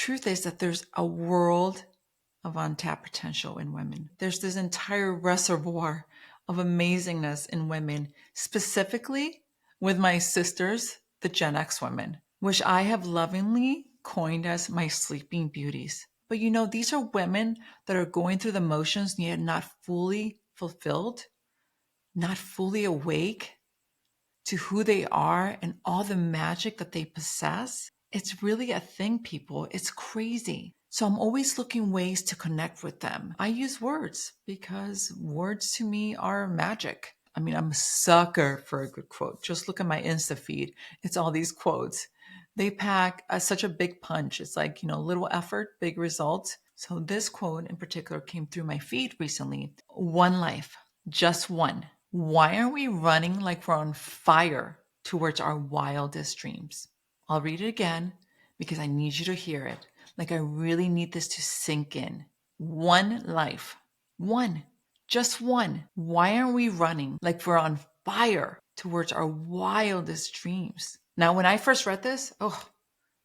truth is that there's a world of untapped potential in women. There's this entire reservoir of amazingness in women, specifically with my sisters, the Gen X women, which I have lovingly coined as my sleeping beauties. But these are women that are going through the motions yet not fully fulfilled, not fully awake to who they are and all the magic that they possess. It's really a thing, people. It's crazy. So I'm always looking ways to connect with them. I use words because words to me are magic. I mean, I'm a sucker for a good quote. Just look at my Insta feed. It's all these quotes. They pack such a big punch. It's like, little effort, big results. So this quote in particular came through my feed recently. One life, just one. Why are we running like we're on fire towards our wildest dreams? I'll read it again because I need you to hear it. Like I really need this to sink in. One life. One. Just one. Why aren't we running like we're on fire towards our wildest dreams? Now, when I first read this,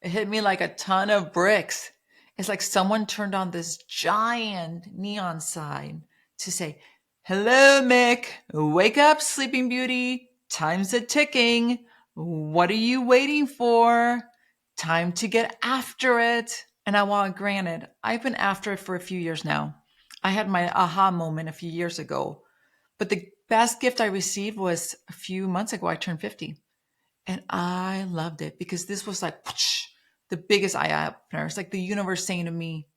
it hit me like a ton of bricks. It's like someone turned on this giant neon sign to say, "Hello, Mick. Wake up, Sleeping Beauty. Time's a ticking. What are you waiting for? Time to get after it." And while granted, I've been after it for a few years now. I had my aha moment a few years ago. But the best gift I received was a few months ago. I turned 50. And I loved it because this was like whoosh, the biggest eye opener. It's like the universe saying to me,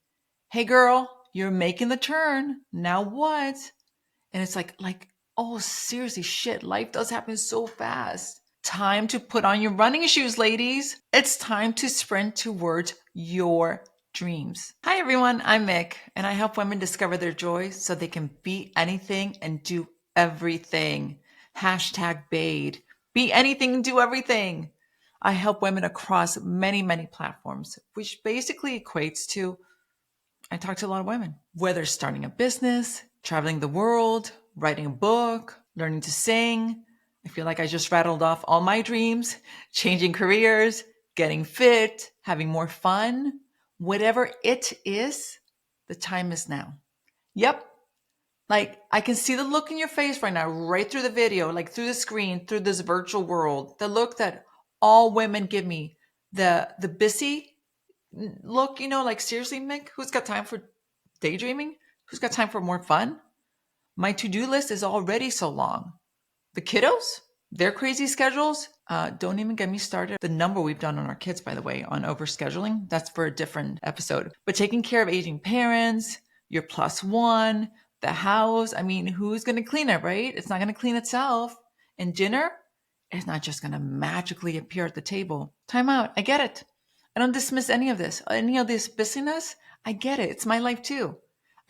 "Hey, girl, you're making the turn. Now what?" And it's like, oh, seriously, shit, life does happen so fast. Time to put on your running shoes, ladies. It's time to sprint towards your dreams. Hi, everyone. I'm Mick, and I help women discover their joy so they can be anything and do everything. Hashtag BADE. Be anything and do everything. I help women across many, many platforms, which basically equates to I talk to a lot of women, whether starting a business, traveling the world, writing a book, learning to sing. I feel like I just rattled off all my dreams, changing careers, getting fit, having more fun. Whatever it is, the time is now. Yep. Like I can see the look in your face right now, right through the video, like through the screen, through this virtual world, the look that all women give me, the busy look, like seriously, Mick, who's got time for daydreaming? Who's got time for more fun? My to-do list is already so long. The kiddos, their crazy schedules, don't even get me started. The number we've done on our kids, by the way, on overscheduling, that's for a different episode. But taking care of aging parents, your plus one, the house, I mean, who's going to clean it, right? It's not going to clean itself. And dinner, it's not just going to magically appear at the table. Time out. I get it. I don't dismiss any of this busyness. I get it. It's my life too.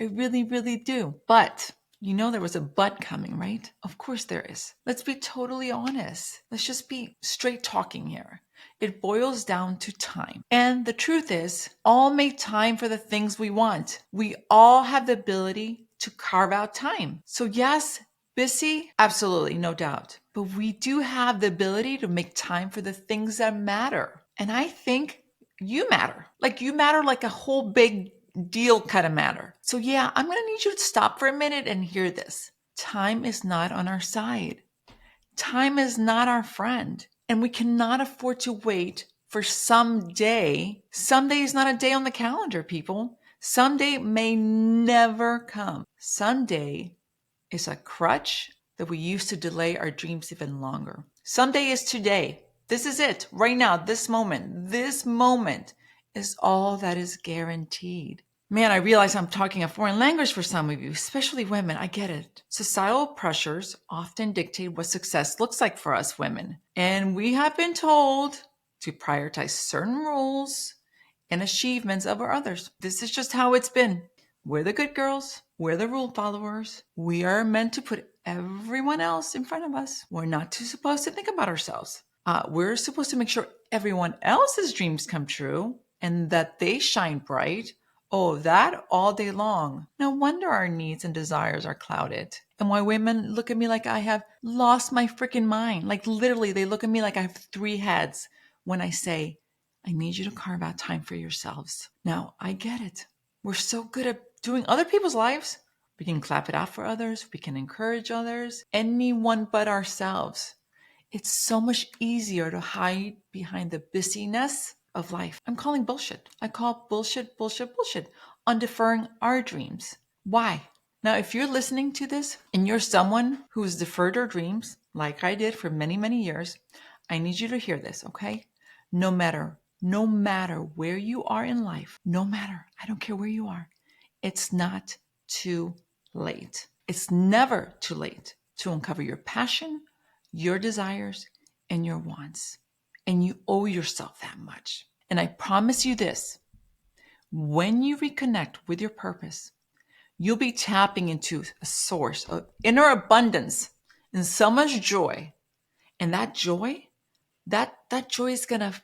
I really, really do. But there was a but coming, right? Of course there is. Let's be totally honest. Let's just be straight talking here. It boils down to time. And the truth is, all make time for the things we want. We all have the ability to carve out time. So yes, busy, absolutely, no doubt. But we do have the ability to make time for the things that matter. And I think you matter. Like you matter like a whole big deal kind of matter. So yeah, I'm going to need you to stop for a minute and hear this. Time is not on our side. Time is not our friend. And we cannot afford to wait for someday. Someday is not a day on the calendar, people. Someday may never come. Someday is a crutch that we use to delay our dreams even longer. Someday is today. This is it right now. This moment is all that is guaranteed. Man, I realize I'm talking a foreign language for some of you, especially women. I get it. Societal pressures often dictate what success looks like for us women. And we have been told to prioritize certain rules and achievements over others. This is just how it's been. We're the good girls. We're the rule followers. We are meant to put everyone else in front of us. We're not too supposed to think about ourselves. We're supposed to make sure everyone else's dreams come true and that they shine bright. Oh, that all day long. No wonder our needs and desires are clouded. And why women look at me like I have lost my freaking mind. Like literally, they look at me like I have 3 heads when I say, I need you to carve out time for yourselves. Now, I get it. We're so good at doing other people's lives. We can clap it out for others. We can encourage others. Anyone but ourselves. It's so much easier to hide behind the busyness of life. I'm calling bullshit. I call bullshit, bullshit, bullshit on deferring our dreams. Why? Now, if you're listening to this and you're someone who's deferred their dreams, like I did for many, many years, I need you to hear this, okay? No matter where you are in life, I don't care where you are, it's not too late. It's never too late to uncover your passion, your desires, and your wants. And you owe yourself that much. And I promise you this, when you reconnect with your purpose, you'll be tapping into a source of inner abundance and so much joy. And that joy is going to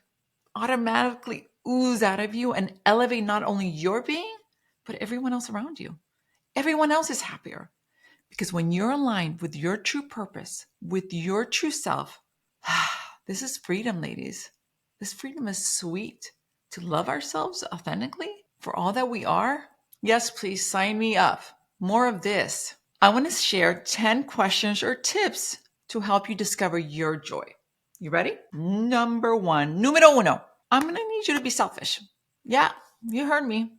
automatically ooze out of you and elevate not only your being, but everyone else around you. Everyone else is happier. Because when you're aligned with your true purpose, with your true self, this is freedom, ladies. This freedom is sweet. To love ourselves authentically for all that we are. Yes, please sign me up. More of this. I want to share 10 questions or tips to help you discover your joy. You ready? Number one, numero uno. I'm going to need you to be selfish. Yeah, you heard me.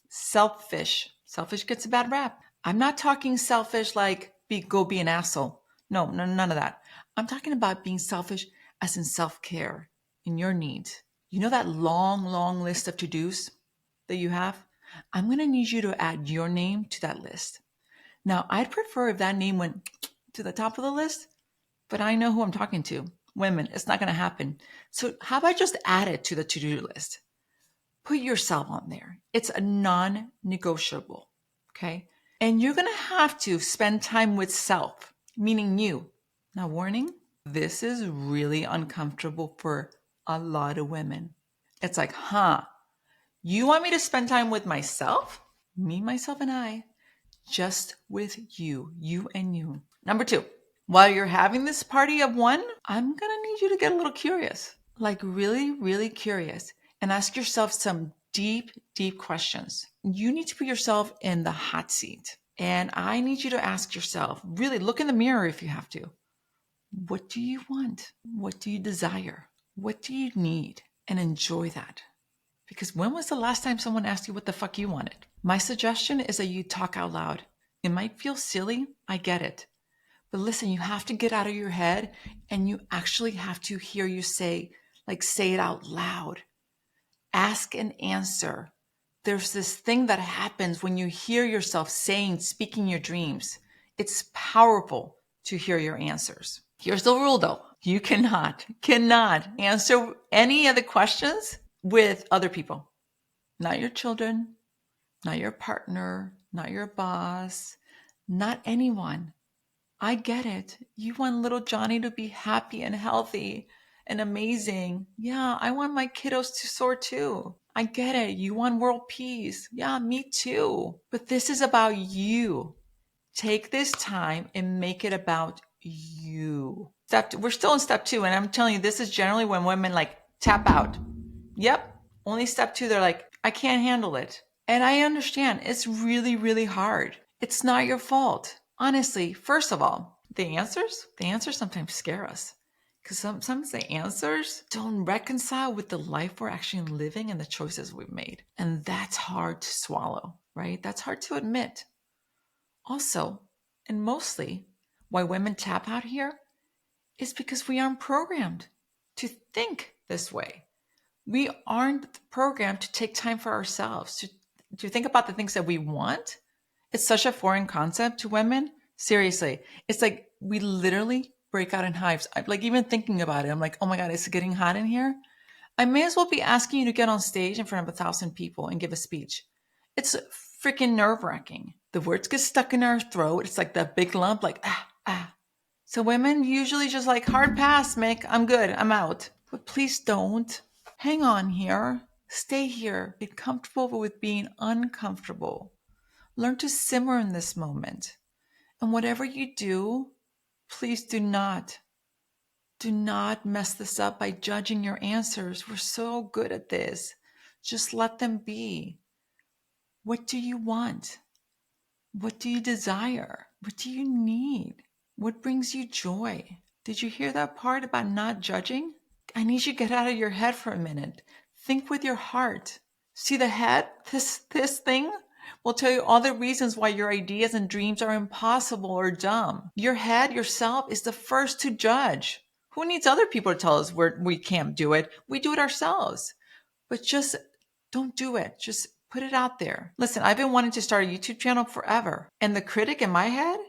Selfish. Selfish gets a bad rap. I'm not talking selfish like go be an asshole. No, none of that. I'm talking about being selfish as in self-care, in your needs. You know that long, long list of to-dos that you have? I'm going to need you to add your name to that list. Now, I'd prefer if that name went to the top of the list, but I know who I'm talking to. Women, it's not going to happen. So how about just add it to the to-do list? Put yourself on there. It's a non-negotiable, okay? And you're going to have to spend time with self, meaning you. Now, warning, this is really uncomfortable for a lot of women. It's like, you want me to spend time with myself? Me, myself, and I. Just with you and you. Number two, while you're having this party of one, I'm going to need you to get a little curious, like really, really curious, and ask yourself some deep, deep questions. You need to put yourself in the hot seat. And I need you to ask yourself, really look in the mirror if you have to. What do you want? What do you desire? What do you need? And enjoy that. Because when was the last time someone asked you what the fuck you wanted? My suggestion is that you talk out loud. It might feel silly, I get it. But listen, you have to get out of your head and you actually have to hear you say it out loud. Ask and answer. There's this thing that happens when you hear yourself speaking your dreams. It's powerful to hear your answers. Here's the rule though. You cannot answer any of the questions with other people. Not your children, not your partner, not your boss, not anyone. I get it. You want little Johnny to be happy and healthy and amazing. Yeah, I want my kiddos to soar too. I get it. You want world peace. Yeah, me too. But this is about you. Take this time and make it about you. We're still in step two, and I'm telling you, this is generally when women tap out. Yep, only step two, they're like, I can't handle it. And I understand, it's really, really hard. It's not your fault. Honestly, first of all, the answers sometimes scare us. Because sometimes the answers don't reconcile with the life we're actually living and the choices we've made. And that's hard to swallow, right? That's hard to admit. Also, and mostly, why women tap out here is because we aren't programmed to think this way. We aren't programmed to take time for ourselves, to think about the things that we want. It's such a foreign concept to women. Seriously, it's like we literally break out in hives. I'm even thinking about it, I'm like, oh my God, it's getting hot in here. I may as well be asking you to get on stage in front of 1,000 people and give a speech. It's freaking nerve-wracking. The words get stuck in our throat. It's like that big lump, ah. So women usually just hard pass, Mick. I'm good. I'm out. But please don't. Hang on here. Stay here. Get comfortable with being uncomfortable. Learn to simmer in this moment. And whatever you do, please do not Do not mess this up by judging your answers. We're so good at this. Just let them be. What do you want? What do you desire? What do you need? What brings you joy? Did you hear that part about not judging? I need you to get out of your head for a minute. Think with your heart. See the head? This thing will tell you all the reasons why your ideas and dreams are impossible or dumb. Your head, yourself, is the first to judge. Who needs other people to tell us we can't do it? We do it ourselves. But just don't do it. Just put it out there. Listen, I've been wanting to start a YouTube channel forever. And the critic in my head,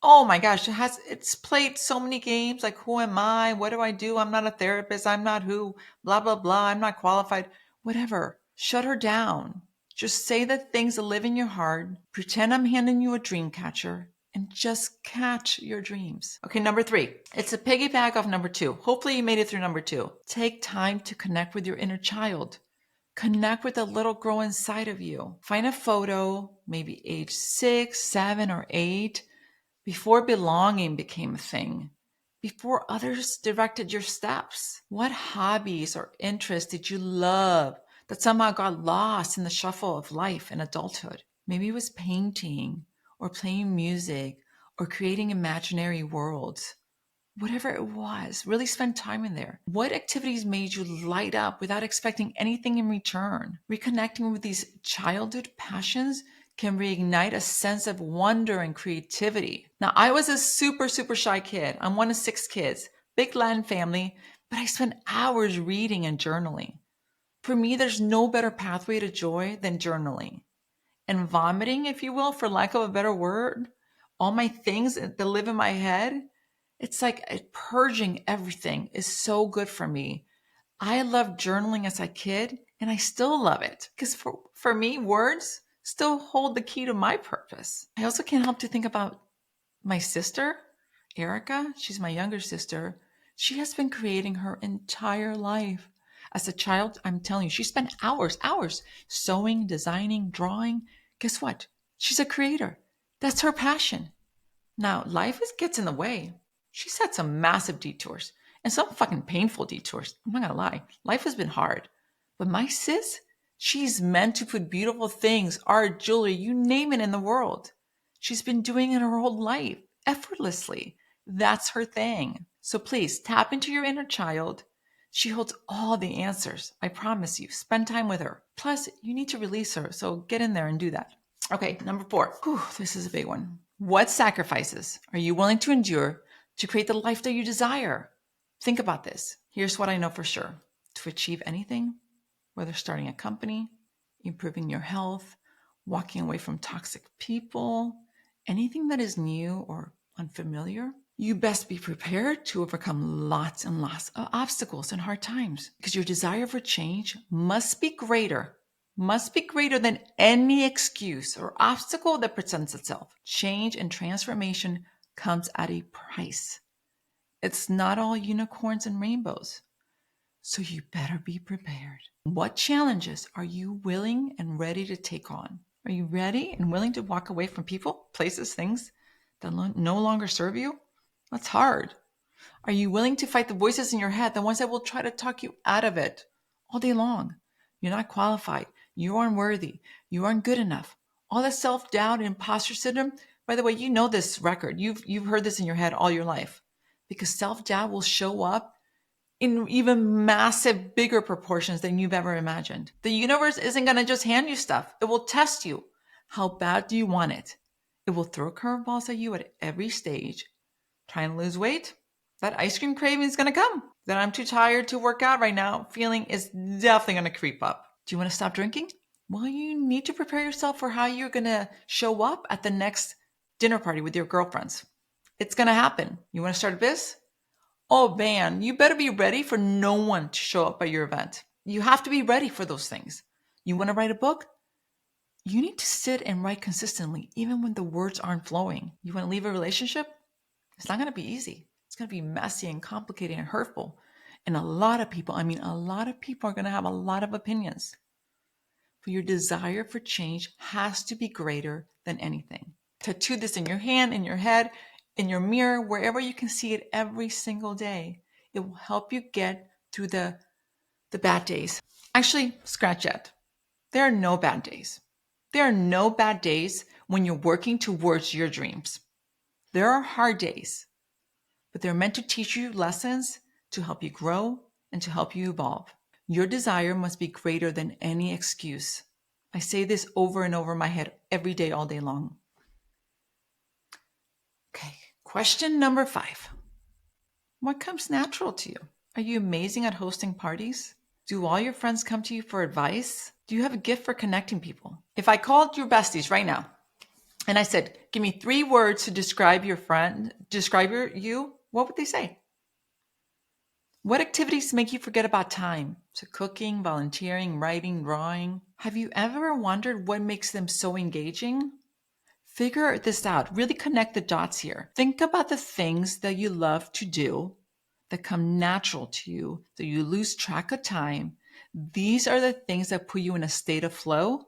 oh my gosh, it's played so many games like who am I? What do I do? I'm not a therapist. I'm not who, blah, blah, blah. I'm not qualified. Whatever. Shut her down. Just say the things that live in your heart. Pretend I'm handing you a dream catcher and just catch your dreams. Okay, number 3. It's a piggyback off number 2. Hopefully you made it through number 2. Take time to connect with your inner child. Connect with the little girl inside of you. Find a photo, maybe age 6, 7, or 8, before belonging became a thing, before others directed your steps. What hobbies or interests did you love that somehow got lost in the shuffle of life and adulthood? Maybe it was painting or playing music or creating imaginary worlds. Whatever it was, really spend time in there. What activities made you light up without expecting anything in return? Reconnecting with these childhood passions can reignite a sense of wonder and creativity. Now, I was a super, super shy kid. I'm one of 6 kids, big Latin family, but I spent hours reading and journaling. For me, there's no better pathway to joy than journaling. And vomiting, if you will, for lack of a better word, all my things that live in my head, it's like purging everything is so good for me. I loved journaling as a kid, and I still love it because for me, words still hold the key to my purpose. I also can't help to think about my sister, Erica. She's my younger sister. She has been creating her entire life. As a child, I'm telling you, she spent hours sewing, designing, drawing. Guess what? She's a creator. That's her passion. Now, gets in the way. She's had some massive detours and some fucking painful detours. I'm not gonna lie. Life has been hard. But my sis, she's meant to put beautiful things, art, jewelry, you name it in the world. She's been doing it her whole life, effortlessly. That's her thing. So please tap into your inner child. She holds all the answers. I promise you. Spend time with her. Plus, you need to release her. So get in there and do that. Okay, number 4. Whew, this is a big one. What sacrifices are you willing to endure to create the life that you desire? Think about this. Here's what I know for sure. To achieve anything, whether starting a company, improving your health, walking away from toxic people, anything that is new or unfamiliar, you best be prepared to overcome lots and lots of obstacles and hard times because your desire for change must be greater than any excuse or obstacle that presents itself. Change and transformation comes at a price. It's not all unicorns and rainbows. So you better be prepared. What challenges are you willing and ready to take on? Are you ready and willing to walk away from people, places, things that no longer serve you? That's hard. Are you willing to fight the voices in your head, the ones that will try to talk you out of it all day long? You're not qualified. You aren't worthy. You aren't good enough. All that self-doubt and imposter syndrome. By the way, you know this record. You've heard this in your head all your life because self-doubt will show up in even massive, bigger proportions than you've ever imagined. The universe isn't going to just hand you stuff. It will test you. How bad do you want it? It will throw curveballs at you at every stage. Trying to lose weight? That ice cream craving is going to come. That I'm too tired to work out right now feeling is definitely going to creep up. Do you want to stop drinking? Well, you need to prepare yourself for how you're going to show up at the next dinner party with your girlfriends. It's going to happen. You want to start a biz? Oh man, you better be ready for no one to show up at your event. You have to be ready for those things. You want to write a book? You need to sit and write consistently, even when the words aren't flowing. You want to leave a relationship? It's not going to be easy. It's going to be messy and complicated and hurtful. And a lot of people are going to have a lot of opinions. But your desire for change has to be greater than anything. Tattoo this in your hand, in your head, in your mirror, wherever you can see it every single day. It will help you get through the bad days. Actually, scratch that. There are no bad days. There are no bad days when you're working towards your dreams. There are hard days, but they're meant to teach you lessons to help you grow and to help you evolve. Your desire must be greater than any excuse. I say this over and over in my head every day, all day long. Okay, question number 5. What comes natural to you? Are you amazing at hosting parties? Do all your friends come to you for advice? Do you have a gift for connecting people? If I called your besties right now and I said, give me 3 words to describe your friend, describe you, what would they say? What activities make you forget about time? So cooking, volunteering, writing, drawing. Have you ever wondered what makes them so engaging? Figure this out. Really connect the dots here. Think about the things that you love to do that come natural to you, that you lose track of time. These are the things that put you in a state of flow.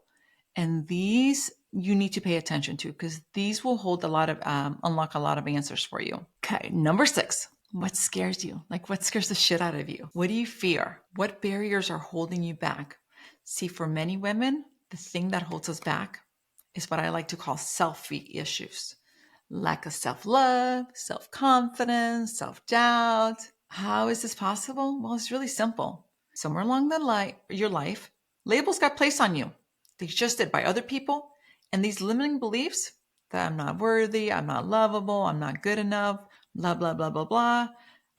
And these you need to pay attention to because these will hold a lot of, unlock a lot of answers for you. Okay, number 6. What scares you? Like what scares the shit out of you? What do you fear? What barriers are holding you back? See, for many women, the thing that holds us back is what I like to call selfie issues. Lack of self-love, self-confidence, self-doubt. How is this possible? Well, it's really simple. Somewhere along your life, labels got placed on you. They just did by other people. And these limiting beliefs that I'm not worthy, I'm not lovable, I'm not good enough, blah, blah, blah, blah, blah.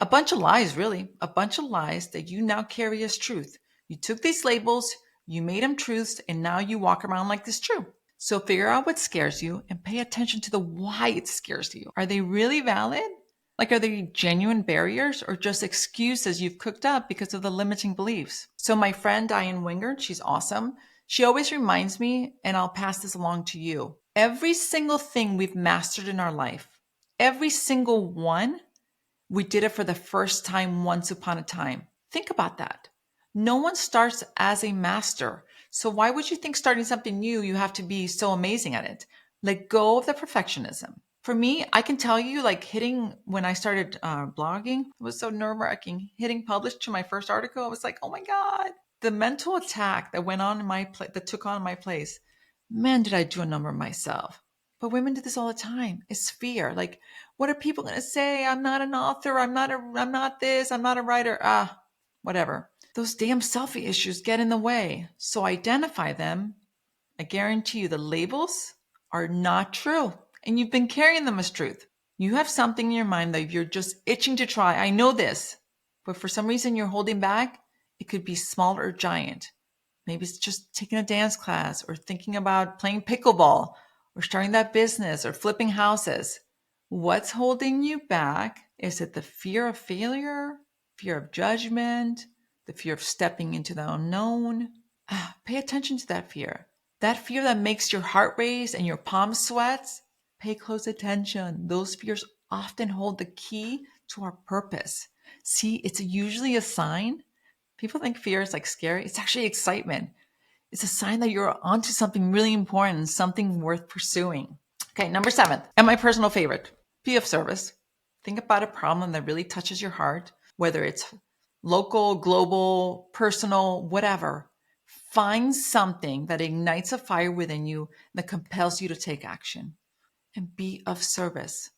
A bunch of lies, really. A bunch of lies that you now carry as truth. You took these labels, you made them truths, and now you walk around like this true. So figure out what scares you and pay attention to the why it scares you. Are they really valid? Like, are they genuine barriers or just excuses you've cooked up because of the limiting beliefs? So my friend Diane Wingard, she's awesome. She always reminds me, and I'll pass this along to you. Every single thing we've mastered in our life, every single one, we did it for the first time once upon a time. Think about that. No one starts as a master. So why would you think starting something new, you have to be so amazing at it? Let go of the perfectionism. For me, I can tell you, like when I started blogging, it was so nerve-wracking. Hitting publish to my first article, I was like, oh my God. The mental attack that went on in my place, that took on my place, man, did I do a number myself. But women do this all the time. It's fear. Like, what are people going to say? I'm not an author. I'm not this. I'm not a writer. Whatever. Those damn selfie issues get in the way. So identify them. I guarantee you the labels are not true. And you've been carrying them as truth. You have something in your mind that you're just itching to try. I know this. But for some reason you're holding back. It could be small or giant. Maybe it's just taking a dance class or thinking about playing pickleball or starting that business or flipping houses. What's holding you back? Is it the fear of failure, fear of judgment, the fear of stepping into the unknown? Pay attention to that fear. That fear that makes your heart race and your palms sweat. Pay close attention. Those fears often hold the key to our purpose. See, it's usually a sign. People think fear is like scary. It's actually excitement. It's a sign that you're onto something really important, something worth pursuing. Okay, number 7, and my personal favorite, be of service. Think about a problem that really touches your heart, whether it's local, global, personal, whatever. Find something that ignites a fire within you that compels you to take action and be of service.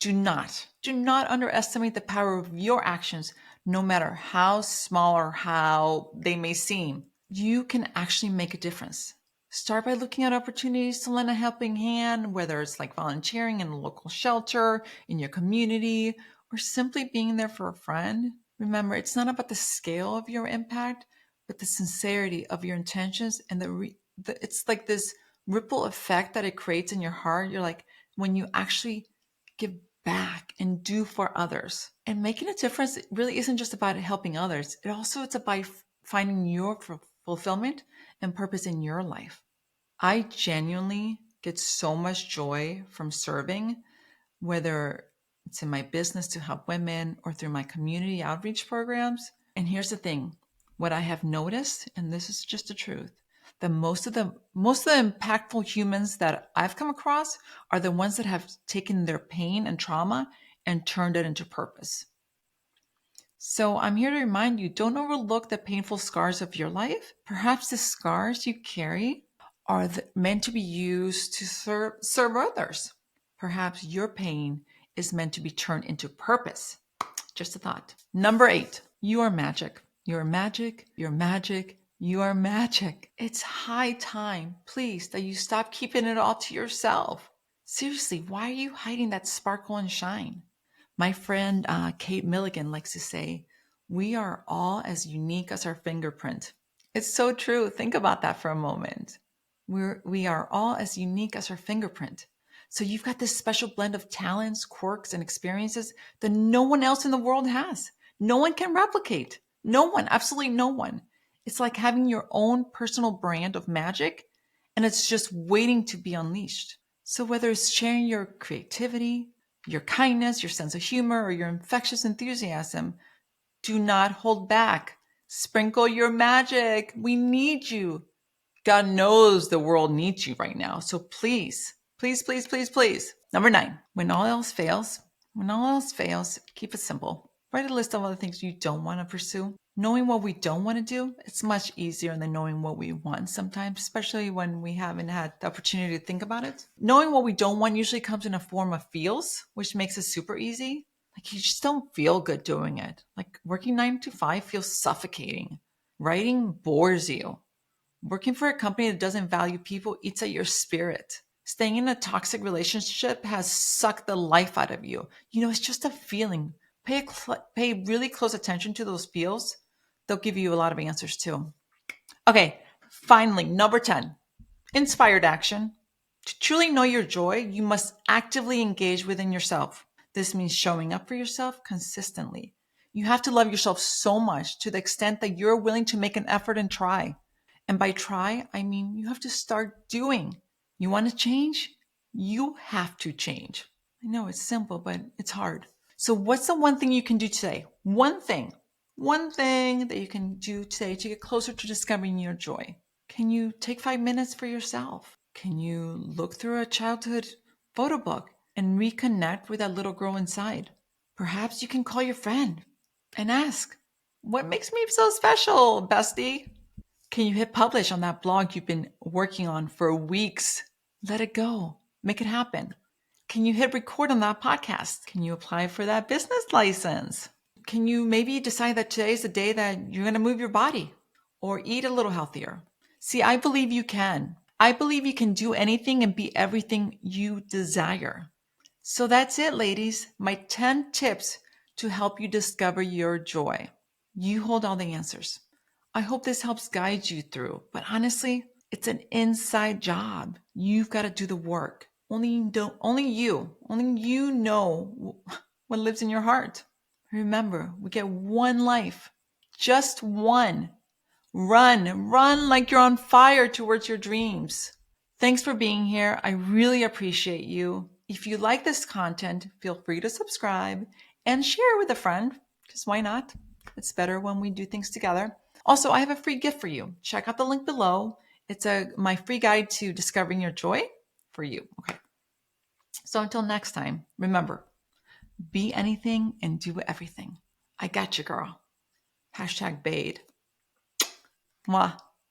Do not underestimate the power of your actions, no matter how small or how they may seem. You can actually make a difference. Start by looking at opportunities to lend a helping hand, whether it's like volunteering in a local shelter, in your community, or simply being there for a friend. Remember, it's not about the scale of your impact, but the sincerity of your intentions and it's like this ripple effect that it creates in your heart. You're like, when you actually give back and do for others. And making a difference really isn't just about helping others. It's about finding your fulfillment and purpose in your life. I genuinely get so much joy from serving, whether it's in my business to help women or through my community outreach programs. And here's the thing, what I have noticed, and this is just the truth, that most of the impactful humans that I've come across are the ones that have taken their pain and trauma and turned it into purpose. So I'm here to remind you, don't overlook the painful scars of your life. Perhaps the scars you carry are meant to be used to serve others. Perhaps your pain is meant to be turned into purpose. Just a thought. Number 8, you are magic. You are magic. You're magic. You are magic. It's high time, please, that you stop keeping it all to yourself. Seriously, why are you hiding that sparkle and shine? My friend Kate Milligan likes to say, we are all as unique as our fingerprint. It's so true. Think about that for a moment. We are all as unique as our fingerprint. So you've got this special blend of talents, quirks, and experiences that no one else in the world has. No one can replicate. No one, absolutely no one. It's like having your own personal brand of magic, and it's just waiting to be unleashed. So whether it's sharing your creativity, your kindness, your sense of humor, or your infectious enthusiasm, do not hold back. Sprinkle your magic. We need you. God knows the world needs you right now. So please, please, please, please, please. Number 9, when all else fails, keep it simple. Write a list of all the things you don't want to pursue. Knowing what we don't want to do, it's much easier than knowing what we want sometimes, especially when we haven't had the opportunity to think about it. Knowing what we don't want usually comes in a form of feels, which makes it super easy. Like you just don't feel good doing it. Like working 9 to 5 feels suffocating. Writing bores you. Working for a company that doesn't value people eats at your spirit. Staying in a toxic relationship has sucked the life out of you. It's just a feeling. Pay really close attention to those feels. They'll give you a lot of answers too. Okay, finally, number 10, inspired action. To truly know your joy, you must actively engage within yourself. This means showing up for yourself consistently. You have to love yourself so much to the extent that you're willing to make an effort and try. And by try, I mean you have to start doing. You want to change? You have to change. I know it's simple, but it's hard. So, what's the one thing you can do today? One thing that you can do today to get closer to discovering your joy. Can you take 5 minutes for yourself? Can you look through a childhood photo book and reconnect with that little girl inside? Perhaps you can call your friend and ask, what makes me so special, bestie? Can you hit publish on that blog you've been working on for weeks? Let it go. Make it happen. Can you hit record on that podcast? Can you apply for that business license? Can you maybe decide that today is the day that you're going to move your body or eat a little healthier? See, I believe you can. I believe you can do anything and be everything you desire. So that's it, ladies. My 10 tips to help you discover your joy. You hold all the answers. I hope this helps guide you through, but honestly, it's an inside job. You've got to do the work. Only you know what lives in your heart. Remember, we get one life, just one. Run like you're on fire towards your dreams. Thanks for being here. I really appreciate you. If you like this content, feel free to subscribe and share with a friend, because why not? It's better when we do things together. Also, I have a free gift for you. Check out the link below. It's my free guide to discovering your joy for you. Okay. So until next time, remember, be anything and do everything. I got you, girl. #Bade. Mwah.